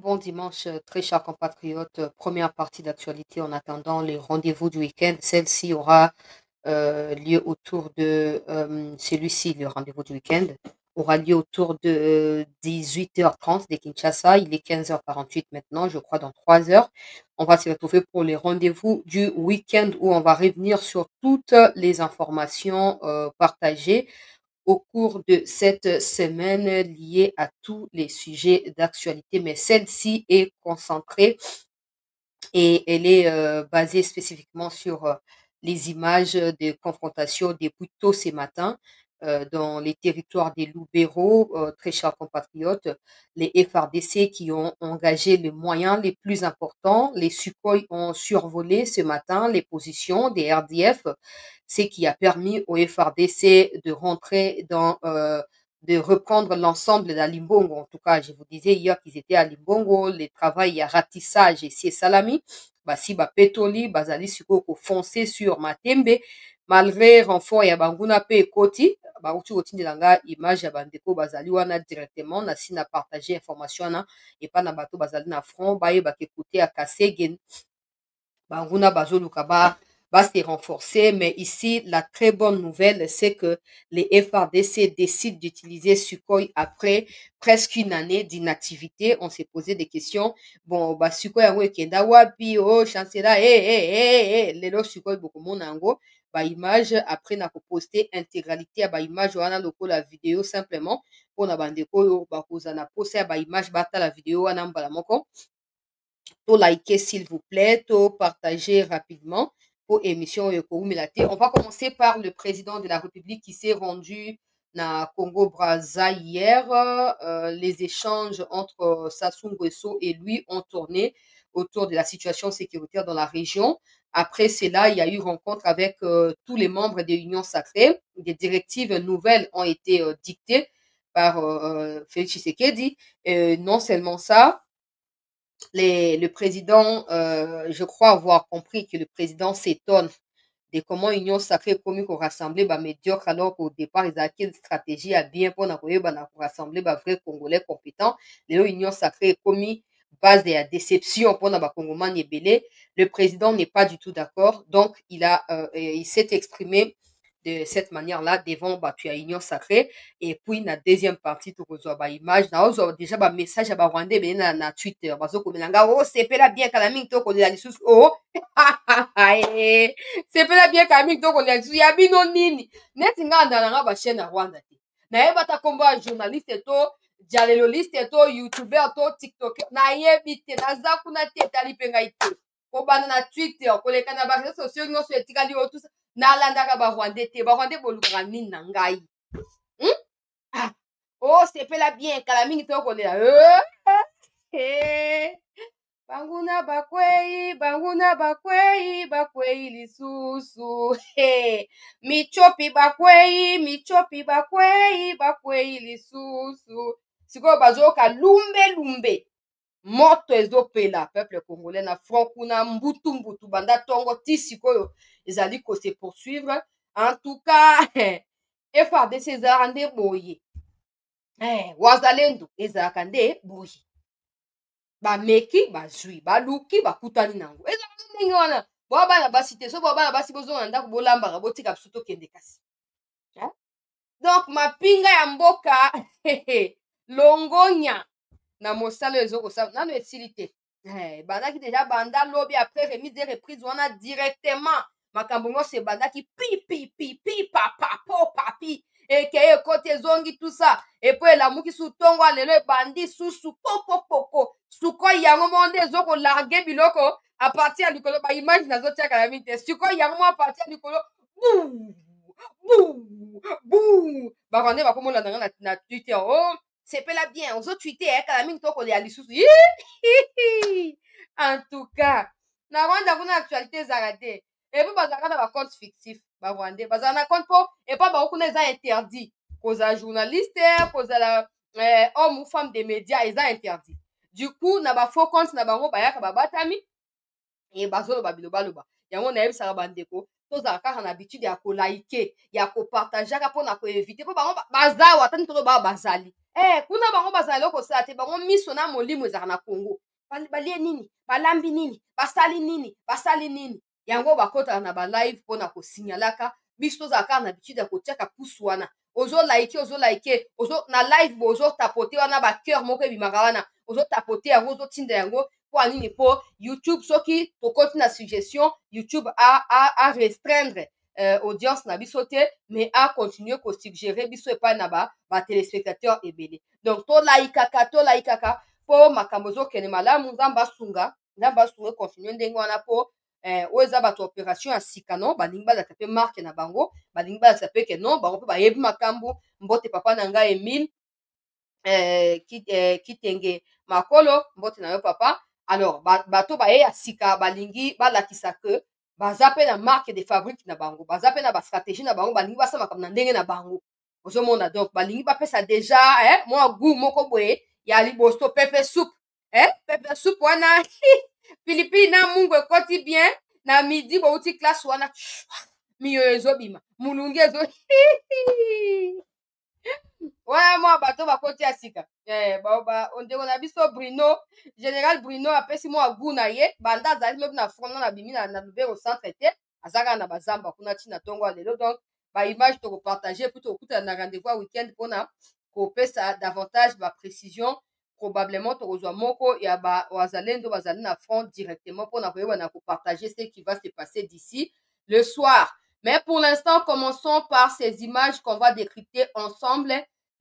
Bon dimanche, très chers compatriotes. Première partie d'actualité en attendant les rendez-vous du week-end. Celle-ci aura lieu autour de celui-ci, le rendez-vous du week-end, aura lieu autour de 18h30 de Kinshasa. Il est 15h48 maintenant, je crois, dans 3 heures. On va se retrouver pour les rendez-vous du week-end où on va revenir sur toutes les informations partagées au cours de cette semaine liée à tous les sujets d'actualité, mais celle-ci est concentrée et elle est basée spécifiquement sur les images de confrontation depuis tôt ce matin dans les territoires des Loubéros, très chers compatriotes, les FRDC qui ont engagé les moyens les plus importants. Les Sukhoi ont survolé ce matin les positions des RDF, ce qui a permis aux FRDC de rentrer dans de reprendre l'ensemble de la Limbongo. En tout cas, je vous disais hier qu'ils étaient à Limbongo, les travail ya ratissage et c'est salami. Basi bapetoli bazali sikoyo kofonce sur Matembe malgré renfort ya banguna pe ekoti bauti kotindela nga image ya bandeko bazali wana directement na si na partager information wana epa na bato bazali na front bayebaka ekute ya Kasege banguna bazoluka se renforcer. Mais ici, la très bonne nouvelle, c'est que les FRDC décident d'utiliser Sukhoi après presque une année d'inactivité. On s'est posé des questions. Bon, Sukhoi yango ekenda wapi, oh, chancela, lelo Sukhoi bokomona yango, image, après na poster intégralité ya image wana lokola vidéo simplement, pour na bandeko oyo bakoza na poster ya image bata la vidéo wana mbala moko. To liker s'il vous plaît, to partager rapidement pour émission Yokoumilate. On va commencer par le président de la République qui s'est rendu na Congo-Brazza hier. Les échanges entre Sassou Nguesso et lui ont tourné autour de la situation sécuritaire dans la région. Après cela, il y a eu rencontre avec tous les membres de l'Union sacrée. Des directives nouvelles ont été dictées par Félix Tshisekedi. Non seulement ça, le président, je crois avoir compris que le président s'étonne de comment Union sacrée commis qu'on rassemblait médiocre alors qu'au départ ils avaient une stratégie à bien pour rassembler vrais Congolais compétents. L'Union sacrée commis base de la déception pour les Congolais belé. Le président n'est pas du tout d'accord, donc il s'est exprimé de cette manière-là devant tu as Union sacrée. Et puis la deuxième partie tu reçois image na déjà message à Rwandais na Twitter bazo komelanga oh c'est pas bien kalami to ko la lisusu oh c'est pas bien kalami to ko la lisusu ya bino nini neti nga ndana nga ba chaîne na Rwanda te na yeba ta komba journaliste to dialeloliste to youtuber to tiktoker na yebi te naza kuna te tali pe ngai te ko bana na Twitter ko leka na ba réseaux sociaux nyonso etikali o tout nalandaka barwandais te barwandais bolukaka nini na ngai oh sepela bien kala mingi tokolela banguna bakwei lisusu michopi bakwei lisusu sikoyo bazoyoka lumbe moto ezopela peuple congolais na front kuna mbutu banda tongo ti sikoyo ezali ko se poursuivre. En tout cas FRDC ezalaka nde boye wazalendo ezalaka nde boye bameki bazwi baluki bakutani nango ezalaka ndenge wana boya bana basi te so boya bana basi bozonga na ndako bolambaka botika biso tokende kasi. Donc mapinga ya mboka longonya na mosala ezokosala nano esili te bandaki deja banda lobi après remise de reprise wana directement makambo nyonso ebandaki pi papa po papi ekeye ekoti ezongi tout ça epo elamuki su ntongo lelo ebandi susu pokopoko Sukhoi yango mo nde ezokolarge biloko apartir ya likolo baimage nazotiaka na mini te Sukhoi yango mo apartir ya likolo barwandais bakomolanda nga na Twitter oh sepela bien ozotwite ekala mingi tokolela lisusu en tout cas na Rwanda kuna actualité ezalaka te epo bazalaka na bacompte fictif barwandais bazala na compte mpo epa bango kuna eza interdit kozala journaliste kozala homme ou femme de média eza interdit du coup na bafaux compte na bango bayaka babatami e bazoloba bilobaloba yango nayebisaka bandeko tozala kaka na habitude ya kolaike ya kopartageaka mpona koevite mpo bango bazawa atani tolo bao bazali kuna bango bazala eloko sala te, bango miso na molimo ezala na Congo. Balie nini, balambi nini, basali nini, basali nini. Yango bakotaka na ba live mpona kosignalaka biso tozala kaka na habitude ya kotiaka pusu wana. Ozolaike, na live bo ozotapote wana bacœur moko ebimaka wana. Ozotapote yango, ozotinda yango mpo nini, mpo YouTube soki tokoti na suggestion, YouTube a restreindre audience na biso te, mais a continuer ko suggérer biso epai na ba téléspectateurs ebele. Donc tolaikaka po makambo ezokende malamu. Nzambe asunga continue ndenge wana po oyo eza bato opération ya sika non balingi balakisa mpe marke na bango, balingi balakisa mpe ke non bango mpe bayebi makambo. Mbote papa na ngai Emile Kitenge Makolo, mbote na yo papa. Alors bato baye ya sika balingi balakisa ke baza mpe na marque de fabrique na bango, baza mpe na bastratégie na bango, balingi basala makambo na ndenge na bango. Ozomona donc balingi bapesa deja mwa goût moko boye ya liboso. Pepe soupe wana pilipili na mungu ekoti bien. Na midi bouti classe wana miyo ezobima, mulungi ezo wana mwa bato bakoti ya sika. Ondeko na biso Bruno, Général Bruno apesi mwa goût na ye, banda azali lobi na front na bimi na Lubero centre te, azaka na bazamba kuna tina tongo lelo. Donc ba image to partager pour tokuta na rendez-vous à week-end pona ko pesa davantage ba précision. Probablement tokozwa moko ya ba wazalendo bazali na front directement pona koyeba na ko partager ce qui va se passer d'ici le soir. Mais pour l'instant, commençons par ces images qu'on va décrypter ensemble.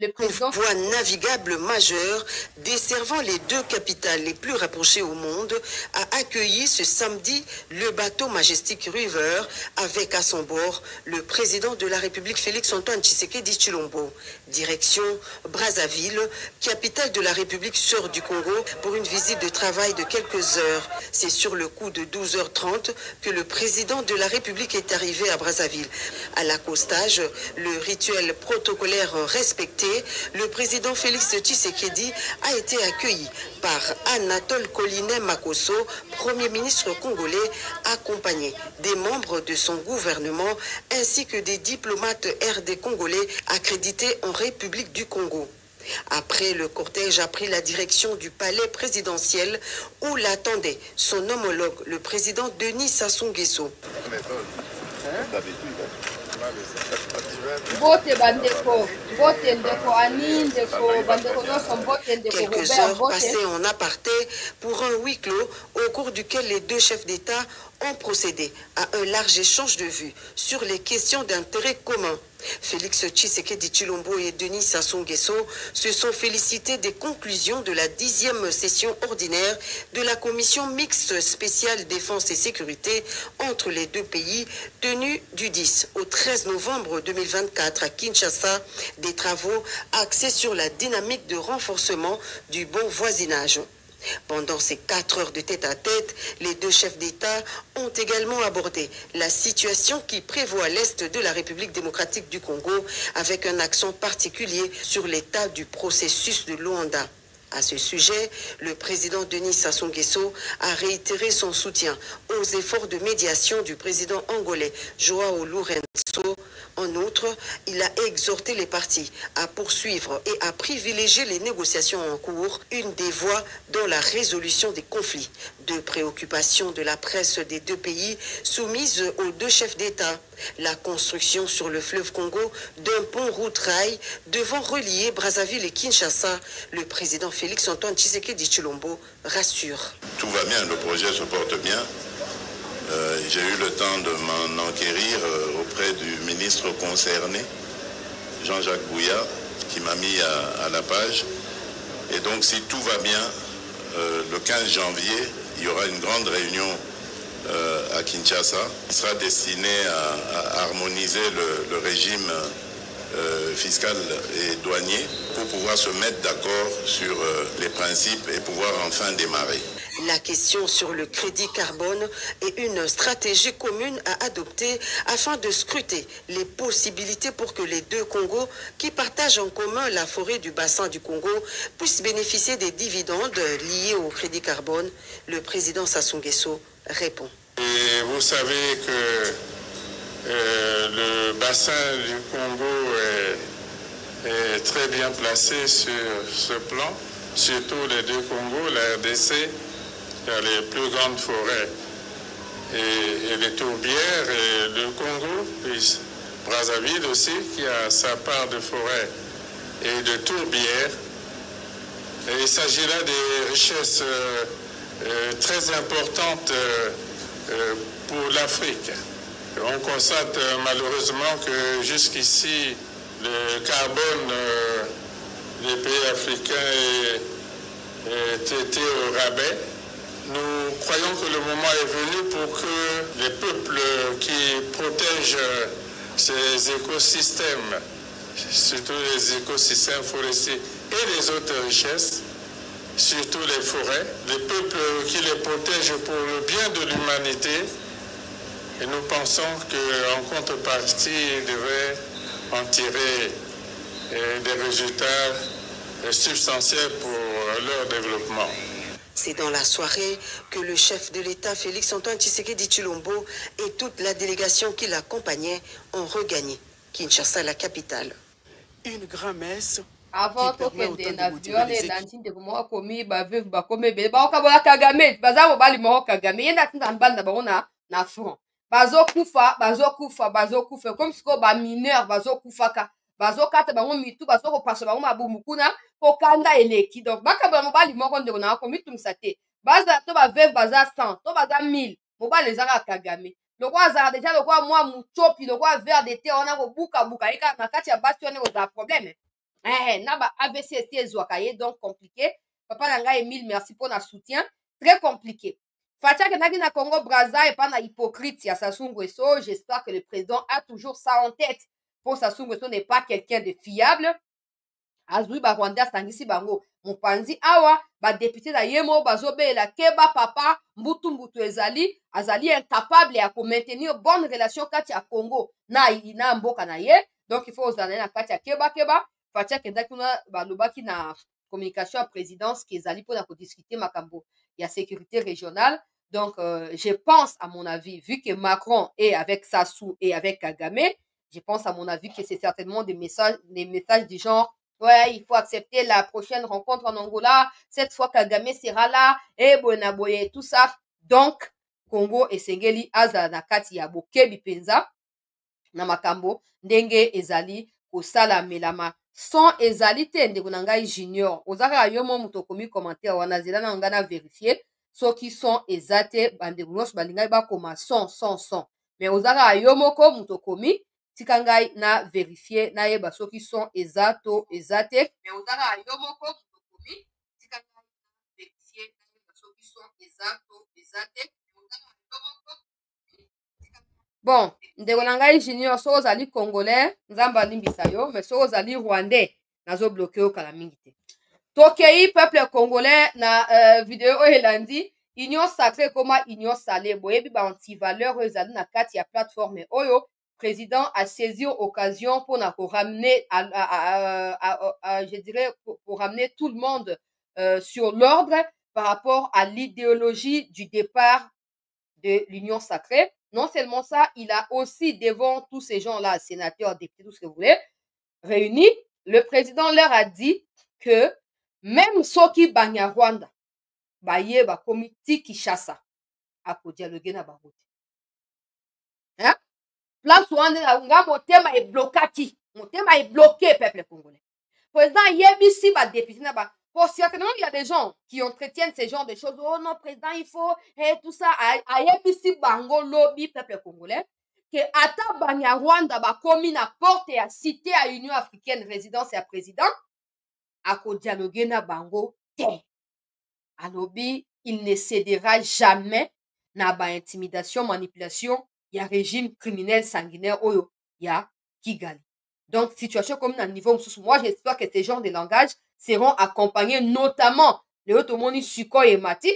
Le président... Voie navigable majeure desservant les deux capitales les plus rapprochées au monde a accueilli ce samedi le bateau Majestic River avec à son bord le président de la République Félix-Antoine Tshisekedi Tshilombo. Direction Brazzaville, capitale de la République sœur du Congo, pour une visite de travail de quelques heures. C'est sur le coup de 12h30 que le président de la République est arrivé à Brazzaville. À l'accostage, le rituel protocolaire respecté, le président Félix Tshisekedi a été accueilli par Anatole Collinet Makosso, Premier ministre congolais, accompagné des membres de son gouvernement ainsi que des diplomates RD congolais accrédités en République du Congo. Après, le cortège a pris la direction du palais présidentiel où l'attendait son homologue, le président Denis Sassou Nguesso. Quelques heures passées en aparté pour un huis clos au cours duquel les deux chefs d'État ont procédé à un large échange de vues sur les questions d'intérêt commun. Félix Tshisekedi Tshilombo et Denis Sassou Nguesso se sont félicités des conclusions de la 10e session ordinaire de la commission mixte spéciale défense et sécurité entre les deux pays tenue du 10 au 13 novembre 2024 à Kinshasa, des travaux axés sur la dynamique de renforcement du bon voisinage. Pendant ces 4 heures de tête-à-tête, les deux chefs d'État ont également abordé la situation qui prévaut à l'est de la République démocratique du Congo, avec un accent particulier sur l'état du processus de Luanda. À ce sujet, le président Denis Sassou Nguesso a réitéré son soutien aux efforts de médiation du président angolais Joao Lourenço. En outre, il a exhorté les partis à poursuivre et à privilégier les négociations en cours, une des voies dans la résolution des conflits. Deux préoccupations de la presse des deux pays soumises aux deux chefs d'État. La construction sur le fleuve Congo d'un pont route-rail devant relier Brazzaville et Kinshasa. Le président Félix-Antoine Tshisekedi Tshilombo rassure. Tout va bien, le projet se porte bien. J'ai eu le temps de m'en enquérir auprès du ministre concerné, Jean-Jacques Bouya, qui m'a mis à la page. Et donc, si tout va bien, le 15 janvier, il y aura une grande réunion à Kinshasa, qui sera destinée à harmoniser le régime fiscal et douanier pour pouvoir se mettre d'accord sur les principes et pouvoir enfin démarrer. La question sur le crédit carbone est une stratégie commune à adopter afin de scruter les possibilités pour que les deux Congos, qui partagent en commun la forêt du bassin du Congo, puissent bénéficier des dividendes liés au crédit carbone. Le président Sassou Nguesso répond. Et vous savez que le bassin du Congo est est très bien placé sur ce plan, surtout les deux Congos, la RDC, qui a les plus grandes forêts, et les tourbières, et le Congo, puis Brazzaville aussi, qui a sa part de forêt et de tourbières. Et il s'agit là des richesses très importantes pour l'Afrique. On constate malheureusement que jusqu'ici, le carbone des pays africains était au rabais. Nous croyons que le moment est venu pour que les peuples qui protègent ces écosystèmes, surtout les écosystèmes forestiers et les autres richesses, surtout les forêts, les peuples qui les protègent pour le bien de l'humanité. Et nous pensons qu'en contrepartie, ils devraient en tirer des résultats substantiels pour leur développement. C'est dans la soirée que le chef de l'État, Félix-Antoine Tshisekedi Tshilombo, et toute la délégation qui l'accompagnait ont regagné Kinshasa, la capitale. Une grand-messe. Avant to kende na viole na ntinde ko mo komi ba veuve ba komi be ba ka bola Kagame baza mo bali mo Kagame yenda tinda mbanda ba ona na front bazo kufa comme siko ba mineur bazo kufaka bazo kata ba mo mitu bazo ko paso ba mo mabumu kuna ko kanda eleki donc ba ka bola mo bali mo ko ndeko na ko mitu msate baza to ba veuve baza 100 to baza 1000 mo bali zaka Kagame loko azaka déjà loko moi muchopi loko vers d'été on a ko buka ika na kati ya basi on a problème. Na ba AVC ezwaka donc compliqué. Papa nanga Emile, merci pour notre soutien. Très compliqué. Fatia kenaki na Congo Brazza et pas na hypocrite ya Sassou Nguesso. J'espère que le président a toujours ça en tête. Pour Sassou Nguesso n'est pas quelqu'un de fiable. Azui ba Rwanda sangisi bango. Mopanzi awa ba député da yemo bazobe la keba papa mbutu ezali azali incapable ya ko maintenir bonne relation kati ya Congo na mboka na ye. Donc il faut ozana na kati ya keba. Fatia kenda kuna balobaki na communication à présidence qui ezali pour discuter makambo ya sécurité régionale. Donc je pense à mon avis, vu que Macron est avec Sassou et avec Kagame, je pense à mon avis que c'est certainement des messages du genre ouais, il faut accepter la prochaine rencontre en Angola, cette fois Kagame sera là et bonaboye tout ça. Donc Congo et Sengeli aza na kati ya bokebi penza na makambo ndenge ezali kosala melama sans ezali te ndeko na ngai junior ozaka yo mo muto komi commentaire wana zela na ngana vérifier ceux qui sont ezate bandeko nyonso balingai bakoma 100 mais ozaka yo moko muto komi tika ngai na vérifier na yeba ceux qui sont ezato ezate mais ozaka yo moko muto komi tika ngai na vérifier na yeba ceux qui sont ezato ezate bon ndeko na ngai junior so ozali congolais nzamba limbisa yo mais so ozali rwandais nazo bloquer yo kala mingi te tokei peuple congolais na vidéo elandi union sacrée koma union salée boyebi ba anti-valeur oyo ezali na kati ya plateforme oyo président a saisi occasion pour na ko ramener je dirais pour ramener tout le monde sur l'ordre par rapport à l'idéologie du départ de l'union sacrée. Non seulement ça, il a aussi devant tous ces gens-là, sénateurs, députés, tout ce que vous voulez, réunis, le président leur a dit que même ceux qui banya Rwanda, baye ba comité Kinshasa, a ko dialoguer na bango. Hein? Place Rwanda nga motema est bloqué, motema est bloqué peuple congolais. Président yebisi ba député na ba pour certainement, il y a des gens qui entretiennent ces genres de choses. Oh non, président, il faut, et tout ça. Ayebisi bango lobby, peuple congolais, que ata banya Rwanda ba komi na porte ya cité à Union africaine, résidence et président, a ko dialoguer na bango te. A lobby, il ne cédera jamais na ba intimidation, manipulation, ya régime criminel sanguinaire oyo, ya Kigali. Donc, situation comme à niveau, moi, j'espère que ces genres de langage seront accompagnés notamment de Otomoni Suko et Mati,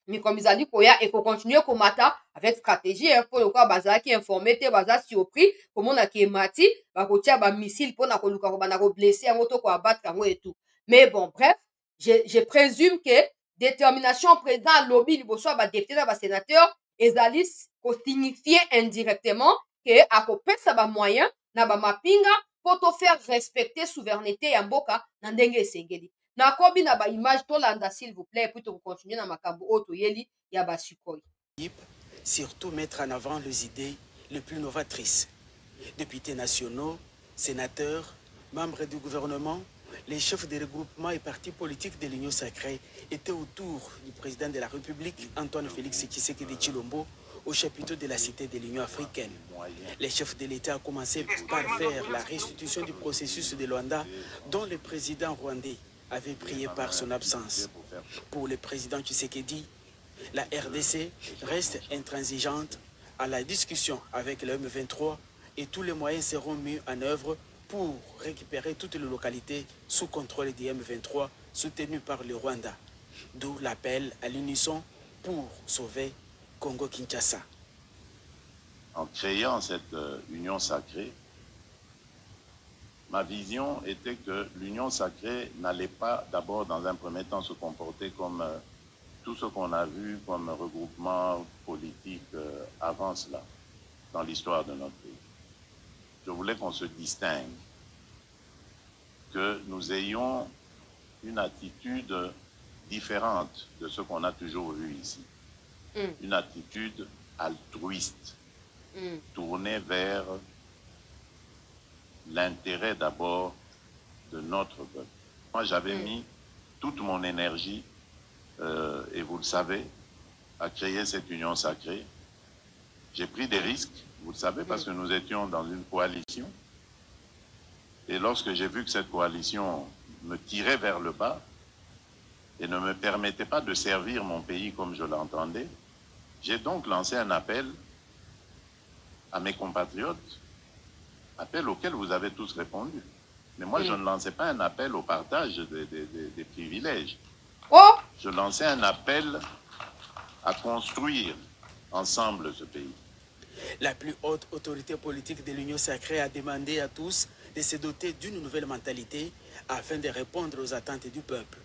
mais comme ils ont dit et qu'on continue à combattre avec stratégie, pour le cas, baza qui informé, baza surpris, comme on a qui Mati, bakotia ba missile pour na koluka ba na blesser en auto ko abattre et tout. Mais bon, bref, je présume que détermination président lobby liboso ba député ba sénateur ezalis ko signifier indirectement que a ko pesa ba moyen na ba mapinga pour te faire respecter souveraineté ya mboka na ndenge esengeli. Na kobi na ba image tolanda s'il vous plaît puis to continuer na makambo oto yeli ya ba sikoy. Surtout mettre en avant les idées les plus novatrices. Députés nationaux, sénateurs, membres du gouvernement, les chefs des regroupements et partis politiques de l'Union sacrée étaient autour du président de la République, Antoine Félix Tshisekedi Tshilombo, au chapiteau de la Cité de l'Union africaine. Les chefs de l'État ont commencé par faire la restitution du processus de Luanda, dont le président rwandais avait prié par son absence. Pour le président Tshisekedi, la RDC reste intransigeante à la discussion avec le M23 et tous les moyens seront mis en œuvre pour récupérer toutes les localités sous contrôle du M23 soutenues par le Rwanda. D'où l'appel à l'unisson pour sauver Congo-Kinshasa. En créant cette union sacrée, ma vision était que l'union sacrée n'allait pas d'abord dans un premier temps se comporter comme tout ce qu'on a vu comme regroupement politique avant cela dans l'histoire de notre pays. Je voulais qu'on se distingue, que nous ayons une attitude différente de ce qu'on a toujours vu ici. Une attitude altruiste, tournée vers l'intérêt d'abord de notre peuple. Moi, j'avais mis toute mon énergie, et vous le savez, à créer cette union sacrée. J'ai pris des risques, vous le savez, parce que nous étions dans une coalition. Et lorsque j'ai vu que cette coalition me tirait vers le bas et ne me permettait pas de servir mon pays comme je l'entendais, j'ai donc lancé un appel à mes compatriotes, appel auquel vous avez tous répondu. Mais moi, je ne lançais pas un appel au partage des privilèges. Oh! Je lançais un appel à construire ensemble ce pays. La plus haute autorité politique de l'Union sacrée a demandé à tous de se doter d'une nouvelle mentalité afin de répondre aux attentes du peuple.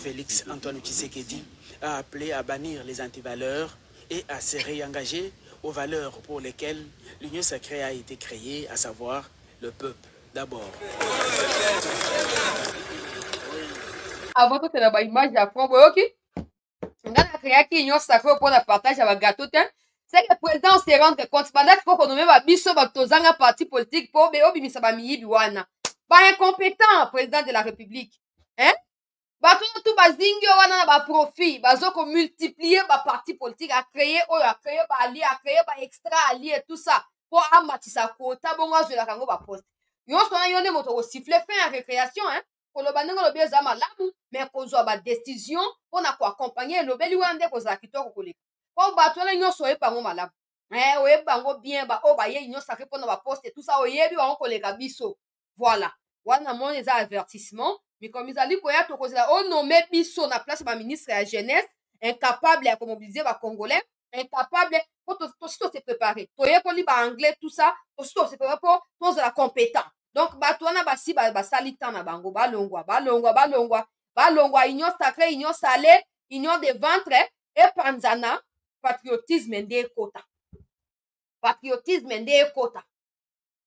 Félix Antoine Tshisekedi a appelé à bannir les antivaleurs et à se réengager aux valeurs pour lesquelles l'Union sacrée a été créée, à savoir le peuple d'abord. Avant que tu aies l'image d'Afro, on a créé l'Union sacrée pour le partage avec gâteau. C'est que le président se rendre compte pendant qu'il faut qu'on nomme biso batozanga parti politique pour obimisa ba miyibi wana. Ba incompétent président de la République. Hein? Bato tout bazingi wana na ba profit, bazo ko multiplier ba parti politique à créer ba allié, à créer ba extra allié tout ça pour amatisa quota bongo zo la kango ba poste. Yo sona yone moto ko siffler fin en récréation hein. Ko lo banengo lo bieza malamu mais ko zo ba décision pour na ko accompagner lo beli wande ko za kitoko koleka. Pour battre les gens soyez pas malade. Ouais, bango bien, ba ye union sacrée pour na poste et tout ça, oyebi ba koleka biso. Voilà. Wana mon les avertissements, mais comme ils allaient koya to kozela on nommé biso na place ba ministre de la jeunesse, incapable à mobiliser ba congolais, incapable pour to se préparer. To ye ko li ba anglais tout ça, to se préparer pour tous la compétent. Donc bato wana basi ba salitan na bango ba longwa union sacrée, union salée, union des ventres et panzana. Patriotisme nde kota. Patriotisme nde kota.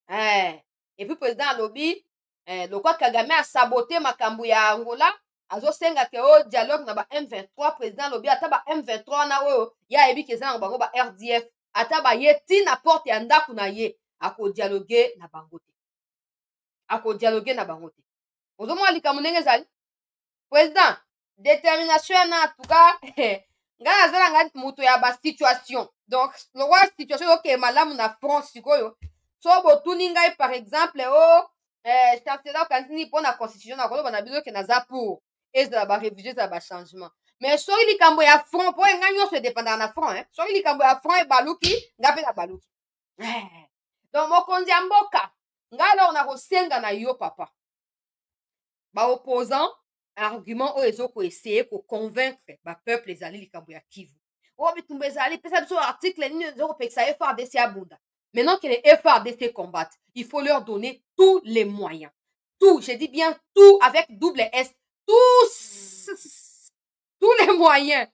Et puis président alobi le quoi Kagame a saboté makambu ya Angola azo senga ke o dialogue na ba M23 président alobi ata ba M23 na oyo ya ebi ke za bango ba RDF ata ba yeti na porte ya ndaku na ye ako dialoguer na bango te. Ako dialoguer na bango te. Ozo mo alika munenge zali président détermination na en tout cas nga nazala nga mutu ya ba situation donc le roi situation ok malamu na France sikoyo so botuni ngai par exemple chancelier kanzini pour na constitution na koloba na biso ke naza pour ezala ba réviser za ba changement mais soki likambo ya front po nga nyonso dépendant na front hein soki likambo ya front ebaluki nga pe na baluki donc mokonzi ya mboka nga alors na kosenga na yo papa ba opposant argument oyo ezoko essayer ko convaincre ba peuple ezali likambo ya Kivu. Oh bitumba ezali pesa biso article nini ezoko pekisa FARDC abunda. Maintenant que les FARDC combattent, il faut leur donner tous les moyens. Tout, je dis bien tout avec double S. Tous les moyens.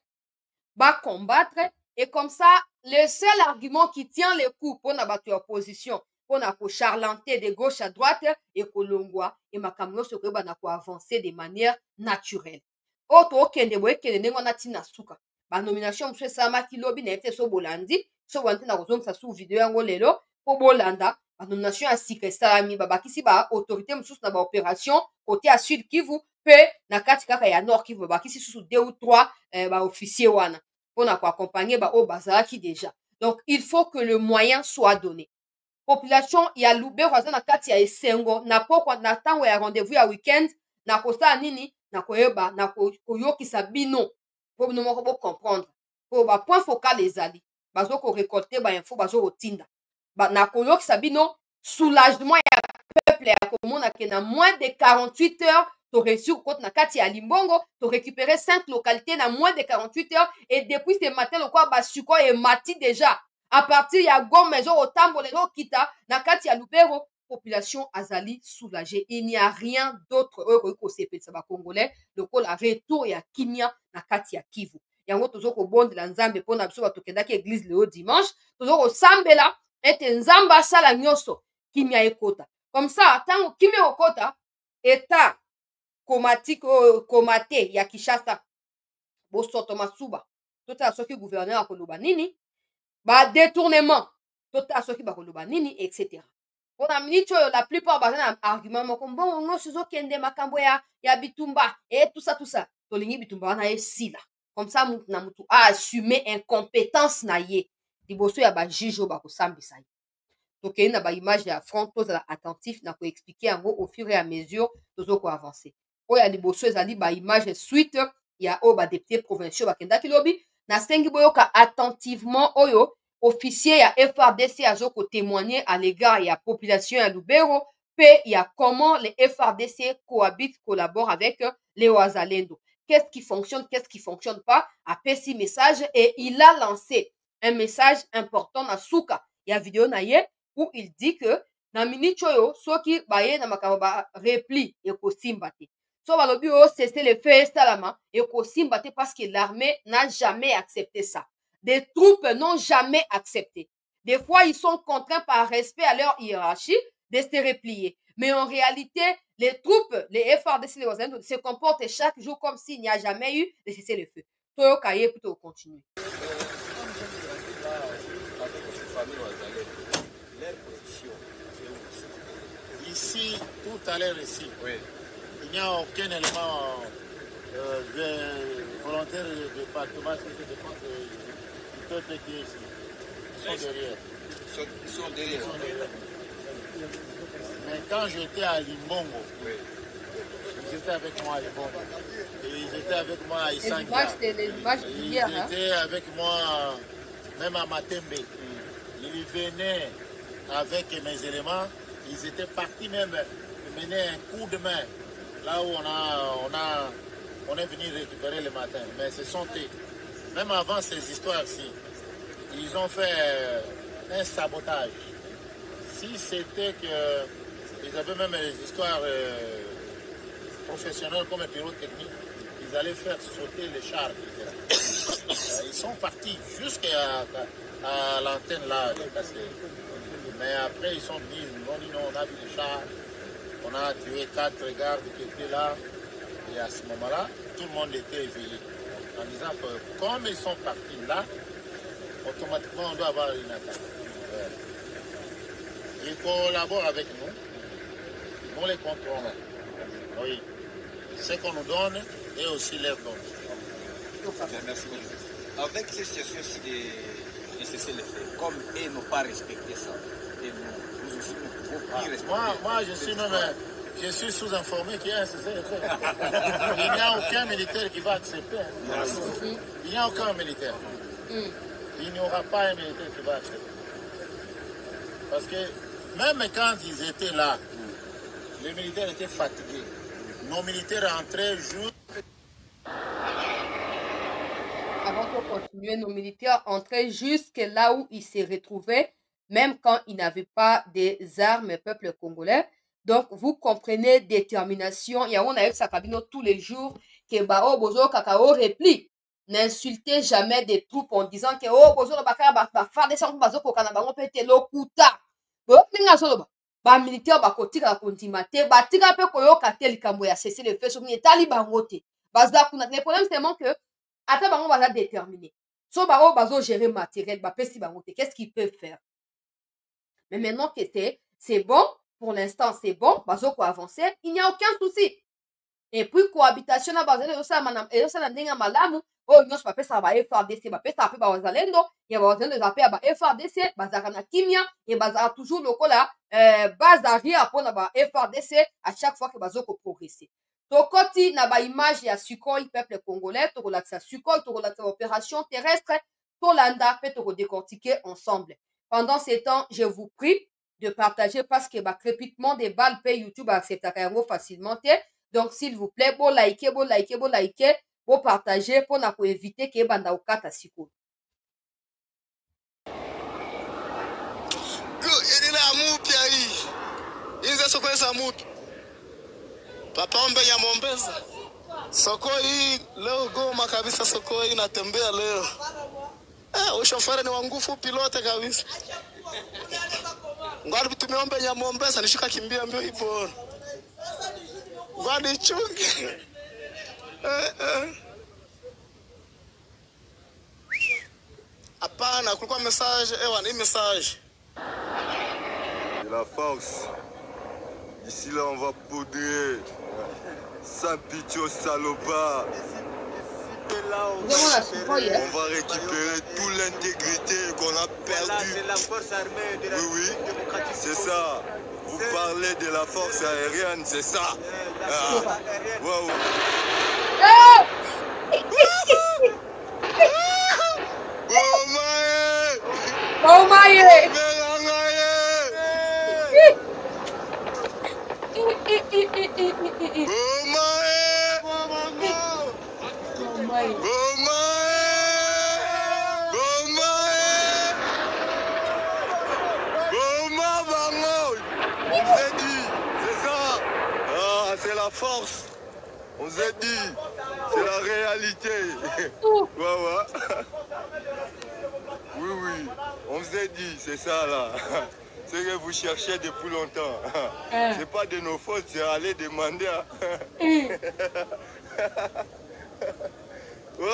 Va combattre et comme ça, le seul argument qui tient le coup pour la opposition, pona ko charlanter de gauche à droite et kolongwa et makamyo se ko bana ko avancer de manière naturelle. Oto okende boye kende ndenge na tina suka. Ba nomination mse sama kilobi na ete so bolandi so wante na kozongisa su video yango lelo po bolanda ba nomination ya sika esalami babakisi ba autorité mosusu na ba opération côté à Sud Kivu pe na kati kaka ya Nord Kivu babakisi susu 2 ou 3 ba officier wana pona ko accompagner ba o bazalaki déjà. Donc il faut que le moyen soit donné. Population ya Lubero aza na kati ya esengo na pokwa na tango ya rendez-vous ya weekend na kosala nini na koyeba na koyokisa bino po bino moko bo comprendre po ba point focal ezali bazo ko récolter ba info bazo kotinda na koyokisa bino soulagement ya peuple ya komona ke na moins de 48 heures to réussir côté na kati ya Limbongo to récupérer 5 localités na moins de 48 heures et depuis ce matin le quoi ba suko et mati déjà à partir ya Goma ezo otambolelo kita na kati ya Lubero population azali soulagée. Il n'y a rien d'autre ko sepelisa ba congolais lokola retour ya kimia na kati ya Kivu. Yango tozo ko bondela nzambe pona biso batokendaki église le dimanche tozo ko sambela ete nzamba sala nyoso kimia ekota. Comme ça tango kimia okota état komate ya Kinshasa bosoto masuba tota soki gouverneur akoloba nini ba détournement tota soki bakoloba nini etc. Pona miniti oyo la plupart baza na argument moko bon ngo sizo kende makambo ya bitumba et tout ça tolingi bitumba wana esila comme ça mutu na mutu a assumer incompétence na ye liboso ya ba juge oyo bakosambisa ye. Tokei na ba image ya front tozala attentif na ko expliquer yango au fur et à mesure tozo ko avancer. Oyo ya liboso ezali ba image suite ya oyo ba député provinciaux bakendaki lobi na sengi boyoka attentivement oyo officier ya FRDC azo ko témoigner à l'égard ya population ya Lubero pe ya comment les FRDC cohabitent, collaborent avec les Wazalendo. Qu'est-ce qui fonctionne pas, apesi message et il a lancé un message important na suka ya vidéo na ye où il dit que na minute oyo soki baye na makambo ba repli ekosimba te. So balobi o cesser le feu salama ekosimba te parce que l'armée n'a jamais accepté ça. Des troupes n'ont jamais accepté. Des fois, ils sont contraints par respect à leur hiérarchie de se replier. Mais en réalité, les troupes, les FRDC, les Wazalendo, se comportent chaque jour comme s'il n'y a jamais eu de cesser le feu. Toyo Kaye plutôt continuer. Ici, tout à l'heure ici, oui. Il n'y a aucun élément de volontaire du département qui peuple qui est ici. Ils sont derrière. Ils sont derrière. Mais quand j'étais à Limbongo, oui. Ils étaient avec moi à Limbongo. Et ils étaient avec moi à Isanga. Ils étaient avec moi même à Matembe. Ils venaient avec mes éléments. Ils étaient partis même mener un coup de main. Là où on est venu récupérer le matin. Mais ce sont eux. Même avant ces histoires-ci, ils ont fait un sabotage. Si c'était qu'ils avaient même des histoires professionnelles comme un pilote technique, ils allaient faire sauter les chars. Ils sont partis jusqu'à l'antenne là, de Cassé. Mais après, ils sont venus, ils ont dit non, on a vu les chars, on a tué 4 gardes qui étaient là. Et à ce moment-là, tout le monde était éveillé. En disant que comme ils sont partis là, automatiquement on doit avoir une attaque. Ils collaborent avec nous, nous les contrôlons. Oui. Ce qu'on nous donne et aussi leur donne. Merci beaucoup. Avec ces situations-ci de cesser les faits, comme ils n'ont pas respecté ça, et nous aussi nous pouvons plus respecter. Moi je suis sous-informé qu'il y a un cessez le feu. Il n'y a aucun militaire qui va accepter. Il n'y a aucun militaire. Il n'y aura pas un militaire qui va accepter. Parce que même quand ils étaient là, les militaires étaient fatigués. Nos militaires entraient juste. Avant de continuer, nos militaires entraient jusque là où ils se retrouvaient, même quand ils n'avaient pas des armes, peuple congolais. Donc, vous comprenez détermination. Il y a on a Sakabino tous les jours que Bao Bozo Kakao repli. N'insultez jamais des troupes en disant que oh Bozo Bakara va faire des sangs Bazo Kokanabango Pete Lokuta. ninga solo ba militaire ba kotika kondima te ba tika pe koyoka te likambo ya cesser le feu so ni etali bango te baza kuna le problème c'est vraiment que ata bango baza déterminé so bango bazo gérer matériel ba pesi bango te qu'est-ce qu'ils peuvent faire mais maintenant que c'est bon pour l'instant c'est bon bazo ko avancer il n'y a aucun souci et puis cohabitation na bazali ezosala ndenge malamu oyo nyonso bapesaka ba FRDC bapesaka mpe bazalendo ya bazalendo eza mpe ya ba FRDC bazalaka na kimia e bazalaka toujours lokola base arrière mpona ba FRDC à chaque fois ke bazokoprogresse tokoti na baimage ya Sukhoi peuple congolais tokolakisa Sukhoi tokolakisa opération terrestre tolanda mpe tokodécortiquer ensemble pendant ces temps je vous prie de partager parce que crépitement des balles pe YouTube acceptaka yango facilement te. Donc, s'il vous plaît, bon liker, bon partager pour éviter que banda okata siko. Papa ombe ya Mombasa. Soko hii leo Goma kabisa, soko hii natembea leo. Ushoferi ni wangufu pilote kabisa. Ngwali tumeombe ya Mombasa nishika kimbia mbio ipo. Ngwali chungi. Hapana, kulikuwa message, ni message. De la force. Ici là on va poudrer. Sans pitié au salopard. On va récupérer toute l'intégrité qu'on a perdue. C'est la force armée de la démocratique. C'est ça. Vous parlez de la force aérienne, c'est ça. Wow. Oh my c'est la force. On s'est dit, c'est la réalité. Ouais. Oui, on s'est dit, c'est ça là. C'est que vous cherchez depuis longtemps. C'est pas de nos fautes, c'est aller demander. Ouais.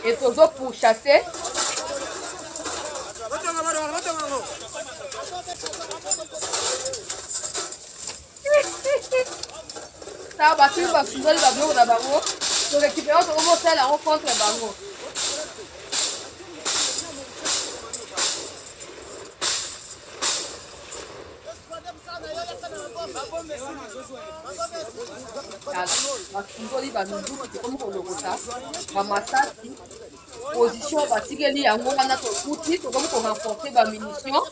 Et toujours pour chasser. Ça va tu vas soulever la bloc na bango. Tu récupères ton mot ça la rencontre bango. Basungoli banduki comme kolokota bamasasi position batikeli yango wana tokuti tokomi korenforce bamunition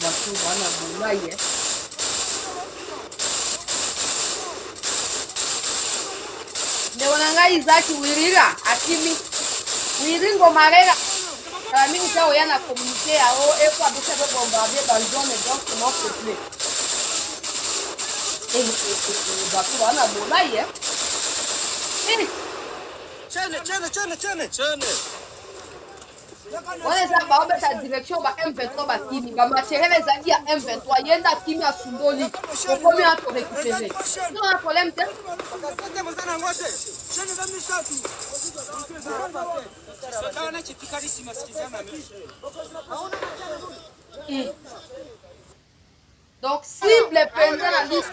bato wana molai ndeko na ngai izaki wirira akimi wiringo marera kala mingi ta oya na communauté yao efo abisa pe bombarder bazone donc non peuplé bato wana molai Chene. On eza baobeta direction ba M23 bakimi bamateriel ezali ya M23 yenda kimi ya sundoli okomi ya torécupéré non un problème te donc cible pendant la liste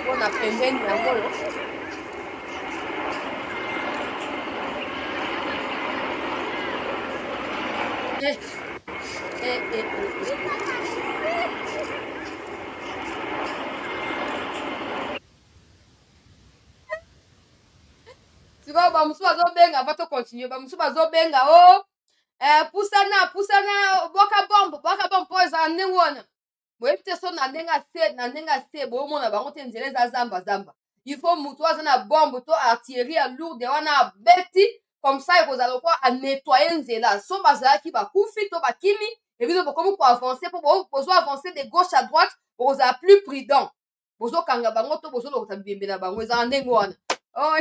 On a pembeni yango yo. Siko bamusu bazobenga va to continue bamusu bazobenga oh pusana boka bombe po za ndengona boyebite so na ndenga se bomona bango te nzela za zamba il faut mutu aza na bombe to artillerie lourde wana beti comme ça ekozala kwa a nettoyer nzela so bazalaki bakufi to bakimi ebiso bokomi ko avancer po bozo avancer de gauche à droite bokozala plus prudent bozo kanga bango to bozo lokota bibembe na bango eza ndenge wana oh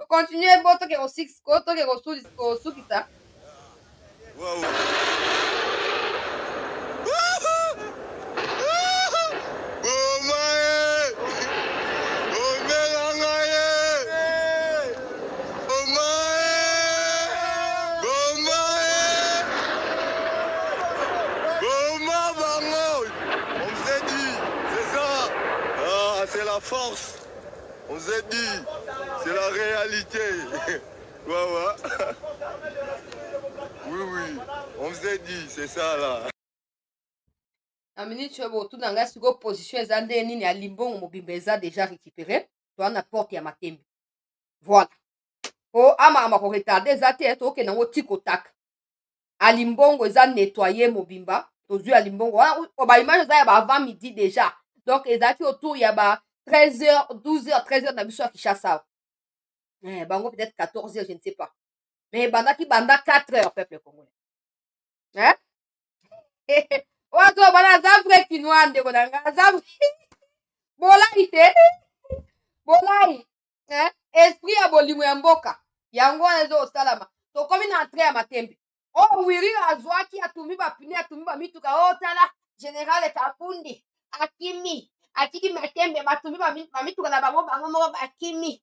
continue boto ke ko 6 ko to ke ko sukisa wow c'est la force. On s'est dit, c'est la réalité. Ouais. Oui, on s'est dit, c'est ça là. La minute tu vois tout dans la position ezande nini ya limbongo mobimba eza déjà récupéré. Toi na porte ya matembe. Voilà. Oh ama ko retarder eza te to ke nango tikotak. Alimbongo eza nettoyer mobimba. Tozui alimbongo o ba image eza ya ba avant midi déjà. Donc ezaki autour ya ba 13h, 12h, 13h na biso ya Kinshasa. Bango peut-être 14h, je ne sais pas. Mais bandaki banda 4h peuple congolais. Hein? Wato bana za vrai kinois ndeko nanga za bolai te. Bolai. Hein? Esprit ya bolimo ya mboka. Yango ezo salama. To komi na entrée ya matembe. Oh wiri azwaki atumi ba pini atumi ba mituka oh tala général Kapundi akimi atiki matembe matumi ba mituka na bango moko bakimi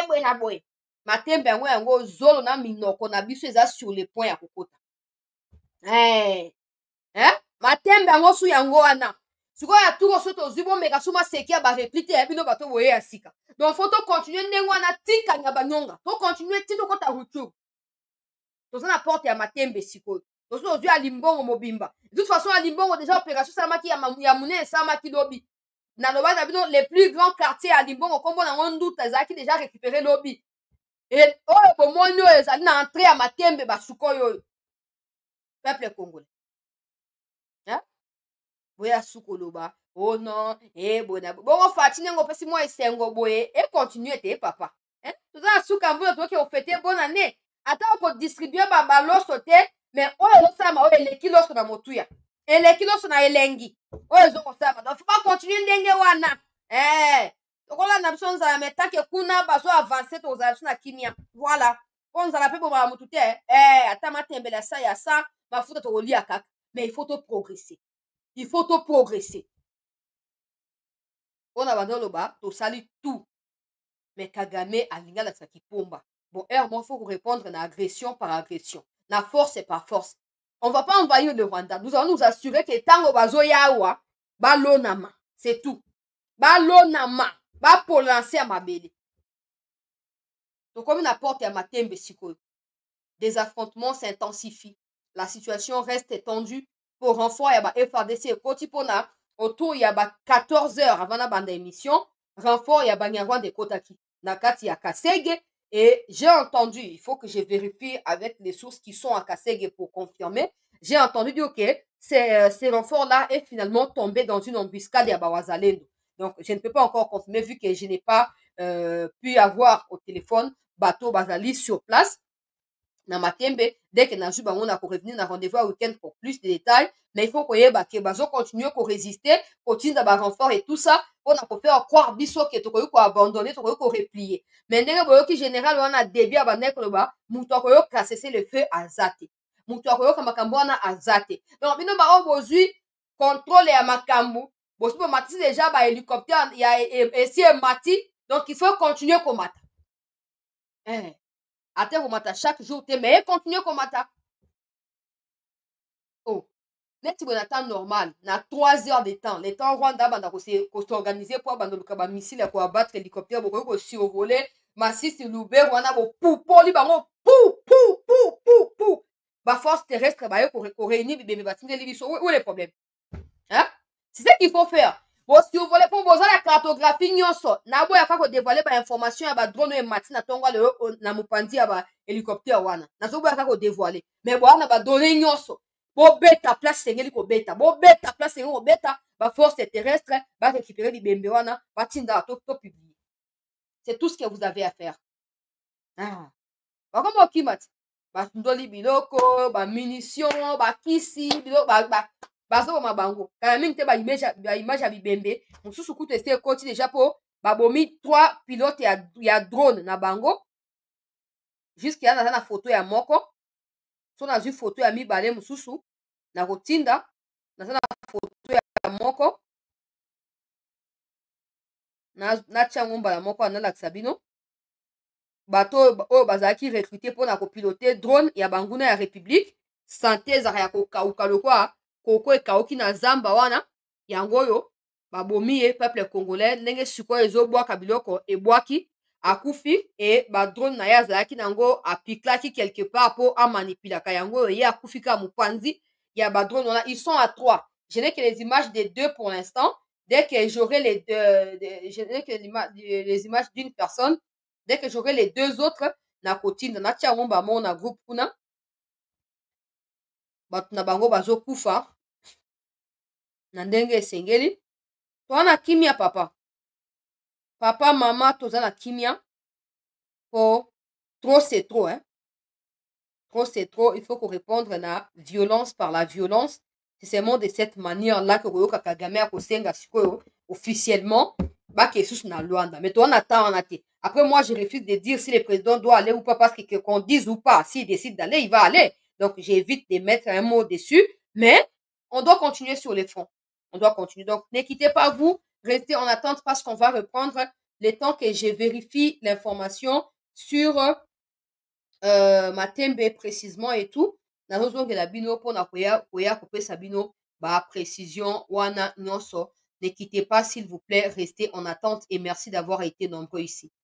bwe na boye matembe yango zolo na minoko na biso eza sur le point ya kokota matembe yango su yango wana sikoyo ya turo so tozwi bomeka suma seki ya bareplite ya bino bato boye ya sika donc faut to continue ndenge wana tikanga banyonga to continue ti tokota rupture toza na porte ya matembe sikoyo tozo tozwi alimbongo mobimba de toute façon alimbongo déjà opération salamaki ya munene esalamaki lobi na loba na bino les plus grands quartiers ya limbongo kombo nango nduta ezalaki déjà récupéré lobi et oyo bomoni oyo ezali na entrée ya matembe basukoyo oyo peuple congolais boya suko loba oh non bona bongo fati nengo pesi moi esengo boye et continue te papa toza na suka mbuyo toke ofete bonne année ata ko distribuer ba loso te mais oyo losama oyo eleki loso na motuya eleki loso na elengi oyo ezokosama donc faut pas continuer ndenge wana tokolanda biso nzala metake kuna bazo avancer tozala biso na kimia voilà po nzala mpe bomala motu te ata matembele ya sa ya sa mafuta tokolia kaka mais il faut to progresser mpona bandoloba tosali tout mais Kagame alingi alakisa kipomba bon moi faut répondre na agression par agression na force par force on va pas envahir le Rwanda nous allons nous assurer que tango bazoya awa balonama c'est tout balonama bapolanse ya mabele tokomi na porte ya matembe sikoyo des affrontements s'intensifient la situation reste tendue pour renfort ya ba FARDC ekoti mpona autour ya ba 14h avant na banda émission renfort ya banyarwanda ekotaki na kati ya Kasege et j'ai entendu il faut que je vérifie avec les sources qui sont à Kasege pour confirmer j'ai entendu dire que ces renforts-là est finalement tombé dans une embuscade à Bawazalendo. Donc, je ne peux pas encore confirmer vu que je n'ai pas pu avoir au téléphone Bateau Bazali sur place. Na Matembe, dès que Najou Bango a revenir na rendez-vous à week-end pour plus de détails, mais il faut qu'on y ait que bazo continue à résister, continue d'avoir renfort et tout ça, on a pour faire croire biso que tu ko abandonner, tu ko replier. Mais ndenge boyo ki général on a début à banek le ba, muto ko cesser le feu à zate. Muto ko ka makambo na azate. Donc bino ba obozui contrôle ya makambo. Bosi bo matisi déjà ba hélicoptère il y a ici mati, donc il faut continuer comme mata. Ate komata chaque jour te mais continue komata. Oh, neti bon temps normal na 3 heures de temps. Le temps Rwanda banda ko s'organiser pour banda luka ba missile ko abattre hélicoptère bo ko survoler Masisi Lubero wana bo poli bango pou. Ba force terrestre ba yo ko réunir bébé batindeli biso. Où est le problème? Hein? C'est ce qu'il faut faire. Bon, si vous voulez pour vous la cartographie nyonso, na boya ka ko dévoiler ba information ya ba drone et matina tonga le na mupandi ya ba hélicoptère wana. Na zo boya ka ko dévoiler. Mais bon na ba donner nyonso. Bo beta place sengeli ko beta. Bo beta place sengeli ko beta, ba force terrestre ba récupérer li bembe wana, ba tinda to publier. C'est tout ce que vous avez à faire. Ah. Ba comme okimat. Ba ndoli biloko, ba munitions, ba kisi, biloko ba bazo mabango quand même te ba image ya bibembe mususu kutu ese koti déjà po babomi 3 pilotes ya drone na bango jusqu'à na photo ya moko so na zu photo ya mibale mususu na kotinda na photo ya moko na chango mbala moko na lakisa bino bato oyo bazalaki recruter pour na kopiloter drone ya banguna ya république santé ezaka ya kokauka lokwa koko ekauki na zamba wana yango oyo babomi ye peuple congolais ndenge sikoyo ezobwaka biloko ebwaki akufi e badrone na ye azalaki nango apiklaki quelque part po amanipulaka yango oyo ye akufi ka mopanzi ya badrone wana. Ils sont à 3. Je n'ai que les images des 2 pour l'instant. Dès que j'aurai je n'ai que les images d'une personne, dès que j'aurai les 2 autres na kotinda na tia ngomba mo na groupe kuna bato na bango bazokufa na ndenge esengeli. Toza na kimia papa mama toza na kimia po trop c'est trop hein. Trop c'est trop, il faut qu'on réponde na violence par la violence. C'est seulement de cette manière là que Koyoka Kagame a kosenga sikoyo officiellement ba kesus na Luanda. Mais toi on attend Après moi je refuse de dire si le président doit aller ou pas parce que qu'on dise ou pas, s'il décide d'aller, il va aller. Donc j'évite de mettre un mot dessus, mais on doit continuer sur les fronts. On doit continuer. Donc, ne quittez pas vous, restez en attente parce qu'on va reprendre le temps que je vérifie l'information sur Matembe précisément et tout. Na de la bino pour na koya couper sabino ba précision wana nyonso. Ne quittez pas s'il vous plaît, restez en attente et merci d'avoir été nombreux ici.